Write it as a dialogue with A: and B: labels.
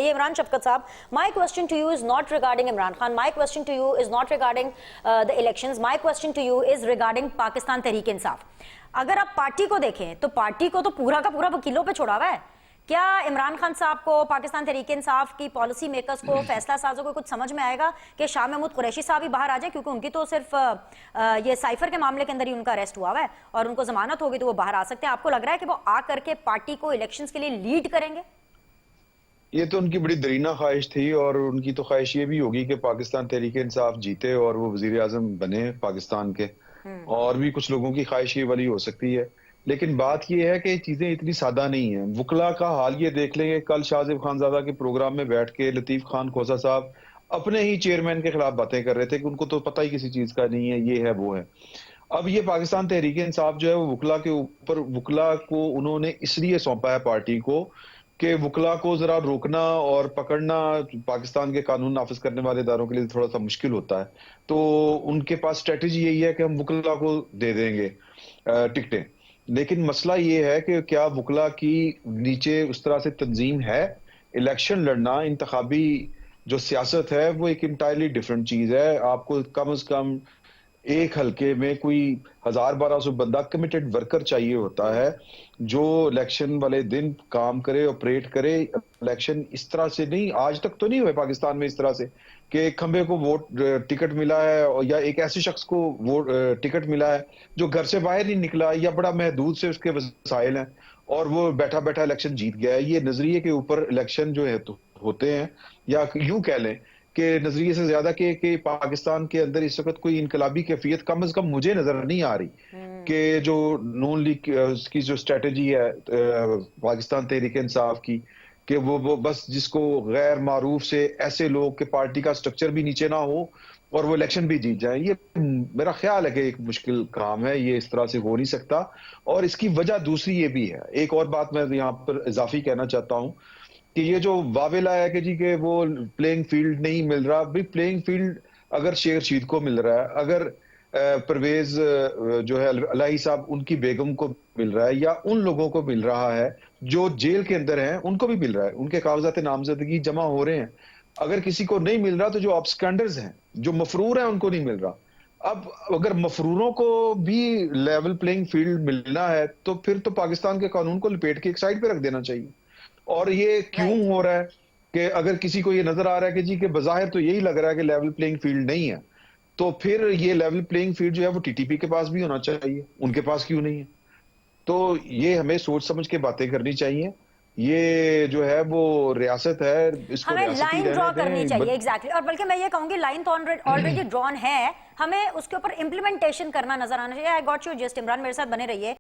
A: Imran Shafkat Saab, my question to you is not regarding Imran Khan. My question to you is not regarding the elections. My question to you is regarding Pakistan Tehreek-e-Insaf. अगर आप party को देखें तो party को तो पूरा का पूरा वकीलों पे छोड़ा हुआ है। क्या इमरान खान साहब को, पाकिस्तान तहरीक इंसाफ की पॉलिसी मेकर्स को, फैसला साजों को कुछ समझ में आएगा कि शाह महमूद कुरैशी साहब ही बाहर आ जाए? क्योंकि उनकी तो सिर्फ ये साइफर के मामले के अंदर ही उनका अरेस्ट हुआ है और उनको जमानत होगी तो वो बाहर आ सकते हैं। आपको लग रहा है कि वो आ करके पार्टी को इलेक्शंस के लिए लीड करेंगे?
B: ये तो उनकी बड़ी दरीना ख्वाहिश थी और उनकी तो ख्वाहिश ये भी होगी कि पाकिस्तान तहरीक इंसाफ जीते और वो वजीर आजम बने पाकिस्तान के। और भी कुछ लोगों की ख्वाहिश ये वाली हो सकती है, लेकिन बात ये है कि चीजें इतनी सादा नहीं है। वकला का हाल ये देख लेंगे, कल शाहजेब खानजादा के प्रोग्राम में बैठ के लतीफ खान खोसा साहब अपने ही चेयरमैन के खिलाफ बातें कर रहे थे कि उनको तो पता ही किसी चीज का नहीं है, ये है वो है। अब ये पाकिस्तान तहरीक इंसाफ जो है वो वकला के ऊपर, वकला को उन्होंने इसलिए सौंपा है पार्टी को कि वकला को जरा रोकना और पकड़ना पाकिस्तान के कानून नाफिज करने वाले इदारों के लिए थोड़ा सा मुश्किल होता है। तो उनके पास स्ट्रेटेजी यही है कि हम वकला को दे देंगे टिकटें। लेकिन मसला ये है कि क्या वकला की नीचे उस तरह से तंजीम है? इलेक्शन लड़ना, इंतखाबी जो सियासत है वो एक इंटायरली डिफरेंट चीज है। आपको कम से कम एक हल्के में कोई 1000-1200 बंदा कमिटेड वर्कर चाहिए होता है जो इलेक्शन वाले दिन काम करे, ऑपरेट करे। इलेक्शन इस तरह से नहीं, आज तक तो नहीं हुए पाकिस्तान में इस तरह से कि खंबे को वोट टिकट मिला है या एक ऐसे शख्स को वोट टिकट मिला है जो घर से बाहर नहीं निकला या बड़ा महदूद से उसके वसाइल हैं और वो बैठा बैठा इलेक्शन जीत गया है। ये नजरिए के ऊपर इलेक्शन जो है तो होते हैं, या यूं कह लें कि नजरिए से ज्यादा कि पाकिस्तान के अंदर इस वक्त कोई इनकलाबी कैफियत कम से कम मुझे नजर नहीं आ रही कि जो नून लीग की जो स्ट्रेटेजी है पाकिस्तान तहरीक इंसाफ की कि वो बस जिसको गैर मारूफ से ऐसे लोग के पार्टी का स्ट्रक्चर भी नीचे ना हो और वो इलेक्शन भी जीत जाए, ये मेरा ख्याल है कि एक मुश्किल काम है। ये इस तरह से हो नहीं सकता। और इसकी वजह दूसरी ये भी है, एक और बात मैं यहाँ पर इजाफी कहना चाहता हूँ कि ये जो वावेला है कि जी के वो प्लेइंग फील्ड नहीं मिल रहा, भी प्लेइंग फील्ड अगर शेर शीद को मिल रहा है, अगर परवेज जो है अलाही साहब उनकी बेगम को मिल रहा है, या उन लोगों को मिल रहा है जो जेल के अंदर हैं उनको भी मिल रहा है, उनके कागजात नामजदगी जमा हो रहे हैं। अगर किसी को नहीं मिल रहा तो जो ऑब्स्कैंडर्स हैं, जो मफरूर हैं, उनको नहीं मिल रहा। अब अगर मफरूरों को भी लेवल प्लेइंग फील्ड मिलना है तो फिर तो पाकिस्तान के कानून को लपेट के एक साइड पे रख देना चाहिए। और ये क्यों हो रहा है कि अगर किसी को ये नजर आ रहा है कि जी के बज़ाहिर तो यही लग रहा है कि लेवल प्लेइंग फील्ड नहीं है, तो फिर ये लेवल प्लेइंग फील्ड जो है वो टीटीपी के पास भी होना चाहिए, उनके पास क्यों नहीं है? तो ये हमें सोच समझ के बातें करनी चाहिए। ये जो है वो रियासत है, इसको
A: हमें लाइन ड्रॉ करनी चाहिए। एग्जैक्टली। और बल्कि मैं ये कहूंगी लाइन तो ऑलरेडी ड्रॉन है, हमें उसके ऊपर इंप्लीमेंटेशन करना नजर आना चाहिए। I got you just. Imran मेरे साथ बने रहिए।